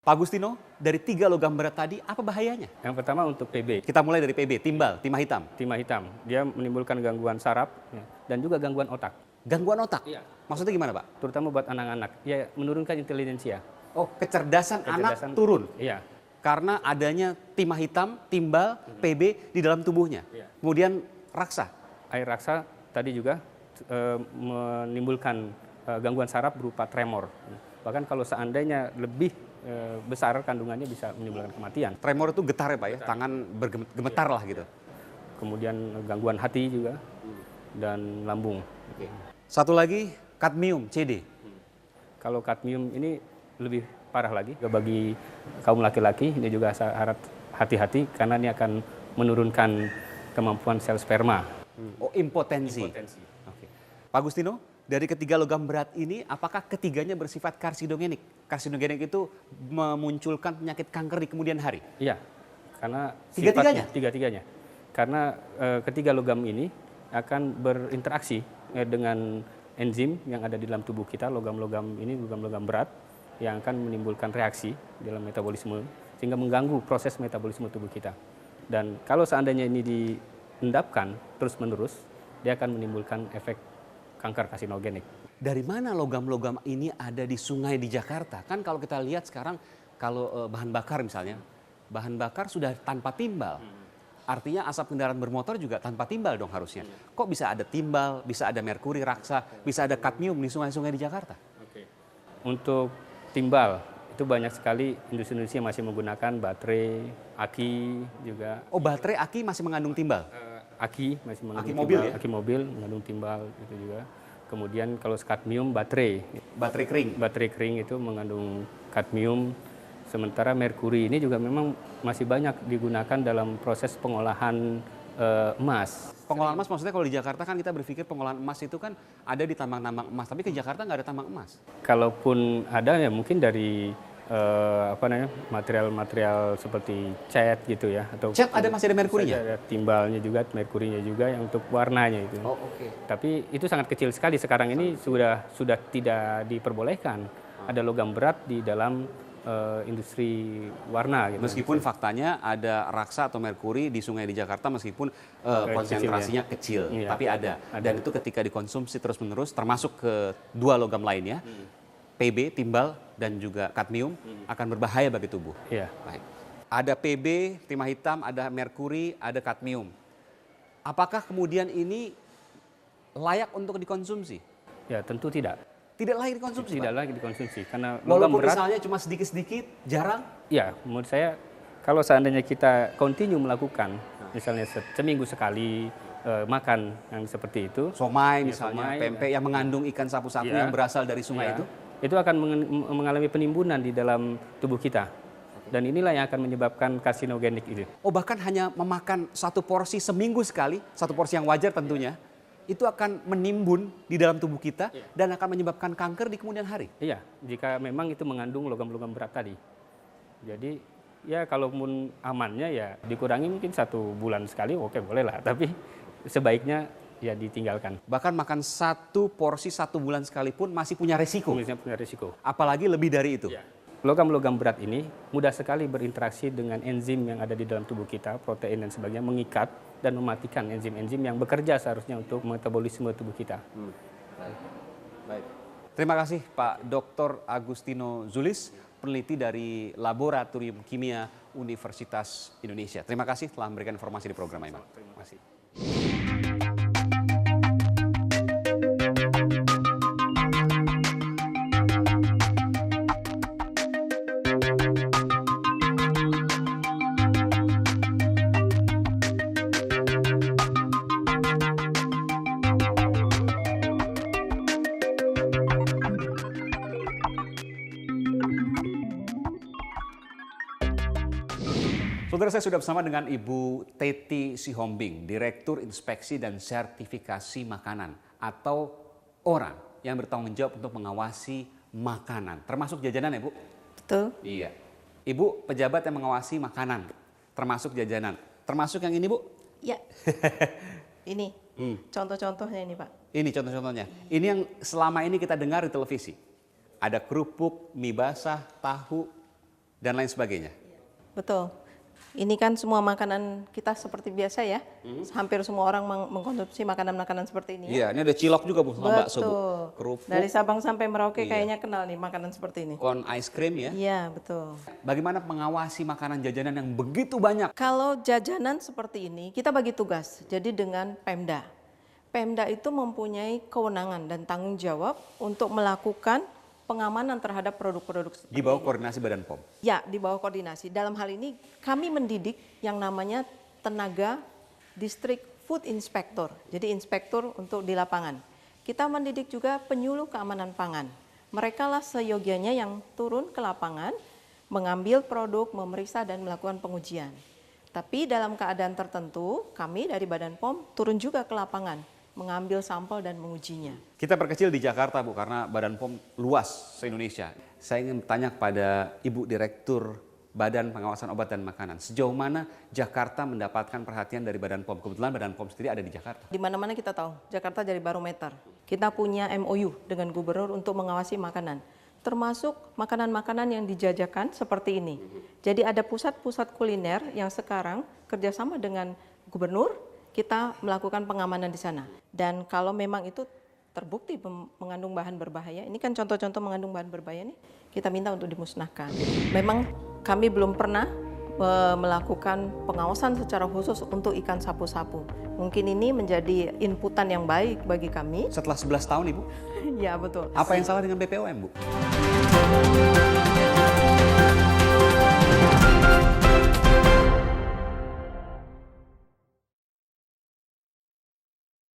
Pak Agustino, dari 3 logam berat tadi, apa bahayanya? Yang pertama untuk PB, Kita mulai dari PB, timbal, timah hitam. timah hitam. Dia menimbulkan gangguan saraf ya, dan juga gangguan otak. Gangguan otak? Iya. Maksudnya gimana, Pak? Terutama buat anak-anak. Ya, menurunkan intelijensia. Oh, kecerdasan anak Kecerdasan- turun. Iya. Karena adanya timah hitam, timbal, PB di dalam tubuhnya. Iya. Kemudian raksa. Air raksa tadi juga menimbulkan gangguan saraf berupa tremor. Bahkan kalau seandainya lebih besar kandungannya bisa menimbulkan kematian. Tremor itu getar ya, Pak ya? Tangan bergemetar lah gitu. Kemudian gangguan hati juga dan lambung. Satu lagi, kadmium, CD. Kalau kadmium ini lebih parah lagi bagi kaum laki-laki. Ini juga harap hati-hati karena ini akan menurunkan kemampuan sel sperma. Oh, impotensi. Oke. Pak Agustino, dari ketiga logam berat ini, apakah ketiganya bersifat karsinogenik? Karsinogenik itu memunculkan penyakit kanker di kemudian hari. Iya, karena Tiga-tiganya? Tiga-tiganya. Karena ketiga logam ini akan berinteraksi dengan enzim yang ada di dalam tubuh kita. Logam-logam ini logam-logam berat yang akan menimbulkan reaksi dalam metabolisme sehingga mengganggu proses metabolisme tubuh kita. Dan kalau seandainya ini diendapkan terus-menerus, dia akan menimbulkan efek kanker karsinogenik. Dari mana logam-logam ini ada di sungai di Jakarta? Kan kalau kita lihat sekarang, kalau bahan bakar misalnya, bahan bakar sudah tanpa timbal. Artinya asap kendaraan bermotor juga tanpa timbal dong harusnya. Kok bisa ada timbal, bisa ada merkuri, raksa, bisa ada kadmium di sungai-sungai di Jakarta? Untuk timbal, itu banyak sekali industri-industri yang masih menggunakan baterai, aki juga. Oh, baterai aki masih mengandung timbal? Aki masih mengandung Aki mobil timbal. ya? Aki mobil mengandung timbal itu juga. Kemudian kalau kadmium baterai, Baterai kering? baterai kering itu mengandung kadmium. Sementara merkuri ini juga memang masih banyak digunakan dalam proses pengolahan emas. Pengolahan emas maksudnya kalau di Jakarta kan kita berpikir pengolahan emas itu kan ada di tambang-tambang emas. Tapi ke Jakarta nggak ada tambang emas. Kalaupun ada ya mungkin dari material-material seperti cat gitu ya, atau Cat ada, masih ada merkurinya? Ada timbalnya juga, merkurinya juga yang untuk warnanya itu. Oh, oke. Tapi itu sangat kecil sekali. Sekarang ini sudah tidak diperbolehkan ada logam berat di dalam industri warna gitu. Meskipun faktanya ada raksa atau merkuri di sungai di Jakarta meskipun konsentrasinya kecil, Iya, tapi ada. Dan itu ketika dikonsumsi terus-menerus termasuk ke 2 logam lainnya, PB, timbal, dan juga kadmium akan berbahaya bagi tubuh. Iya. Baik. Ada PB, timah hitam, ada merkuri, ada kadmium. Apakah kemudian ini layak untuk dikonsumsi? Ya, tentu tidak. Tidak layak dikonsumsi, Tidak Pak? lagi dikonsumsi karena logam Walaupun berat. misalnya cuma sedikit-sedikit, jarang? Ya, menurut saya kalau seandainya kita continue melakukan, misalnya seminggu sekali makan yang seperti itu, Somai Ya, misalnya, somai, pempek yang mengandung ikan sapu-sapu Ya. yang berasal dari sungai ya, itu? akan mengalami penimbunan di dalam tubuh kita. Dan inilah yang akan menyebabkan karsinogenik itu. Oh, bahkan hanya memakan satu porsi seminggu sekali, satu porsi yang wajar tentunya, itu akan menimbun di dalam tubuh kita dan akan menyebabkan kanker di kemudian hari. Iya, jika memang itu mengandung logam-logam berat tadi. Jadi ya kalaupun amannya ya dikurangi mungkin 1 bulan sekali, oke boleh lah. Tapi sebaiknya ya ditinggalkan. Bahkan makan satu porsi 1 bulan sekalipun masih punya resiko. Misalnya punya risiko. Apalagi lebih dari itu. Logam-logam berat ini mudah sekali berinteraksi dengan enzim yang ada di dalam tubuh kita, protein dan sebagainya, mengikat dan mematikan enzim-enzim yang bekerja seharusnya untuk metabolisme tubuh kita. Baik. Terima kasih Pak Dr. Agustino Zulis, peneliti dari Laboratorium Kimia Universitas Indonesia. Terima kasih telah memberikan informasi di program ini. Terima kasih. Saudara, saya sudah bersama dengan Ibu Teti Sihombing, Direktur Inspeksi dan Sertifikasi Makanan atau orang yang bertanggung jawab untuk mengawasi makanan, termasuk jajanan ya Bu? Betul. Iya. Ibu pejabat yang mengawasi makanan, termasuk jajanan, termasuk yang ini Bu? Ya. Ini contoh-contohnya ini Pak. Ini contoh-contohnya. Ini yang selama ini kita dengar di televisi. Ada kerupuk, mie basah, tahu. dan lain sebagainya. Betul. Ini kan semua makanan kita seperti biasa ya. Hampir semua orang mengkonsumsi makanan-makanan seperti ini. Iya, ini ada cilok juga Bu, sama bakso Bu. Betul. Kerupuk, Dari Sabang sampai Merauke Iya. kayaknya kenal nih makanan seperti ini. kon ice cream ya. Iya, betul. Bagaimana mengawasi makanan jajanan yang begitu banyak? Kalau jajanan seperti ini, kita bagi tugas. Jadi dengan Pemda. Pemda itu mempunyai kewenangan dan tanggung jawab untuk melakukan pengamanan terhadap produk-produk seperti Di bawah ini. koordinasi Badan POM. Ya, di bawah koordinasi. Dalam hal ini kami mendidik yang namanya tenaga District Food Inspector. Jadi inspektur untuk di lapangan. Kita mendidik juga penyuluh keamanan pangan. Mereka lah seyogianya yang turun ke lapangan, mengambil produk, memeriksa dan melakukan pengujian. Tapi dalam keadaan tertentu, kami dari Badan POM turun juga ke lapangan, mengambil sampel dan mengujinya. Kita perkecil di Jakarta Bu, karena Badan POM luas se-Indonesia. Saya ingin bertanya kepada Ibu Direktur Badan Pengawasan Obat dan Makanan. Sejauh mana Jakarta mendapatkan perhatian dari Badan POM? Kebetulan Badan POM sendiri ada di Jakarta. Di mana-mana kita tahu, Jakarta jadi barometer. Kita punya MOU dengan gubernur untuk mengawasi makanan. Termasuk makanan-makanan yang dijajakan seperti ini. Jadi ada pusat-pusat kuliner yang sekarang kerjasama dengan gubernur, kita melakukan pengamanan di sana. Dan kalau memang itu terbukti mengandung bahan berbahaya, ini kan contoh-contoh mengandung bahan berbahaya nih, kita minta untuk dimusnahkan. Memang kami belum pernah melakukan pengawasan secara khusus untuk ikan sapu-sapu. Mungkin ini menjadi inputan yang baik bagi kami. Setelah 11 tahun Ibu, Ya betul. apa yang salah dengan BPOM Bu?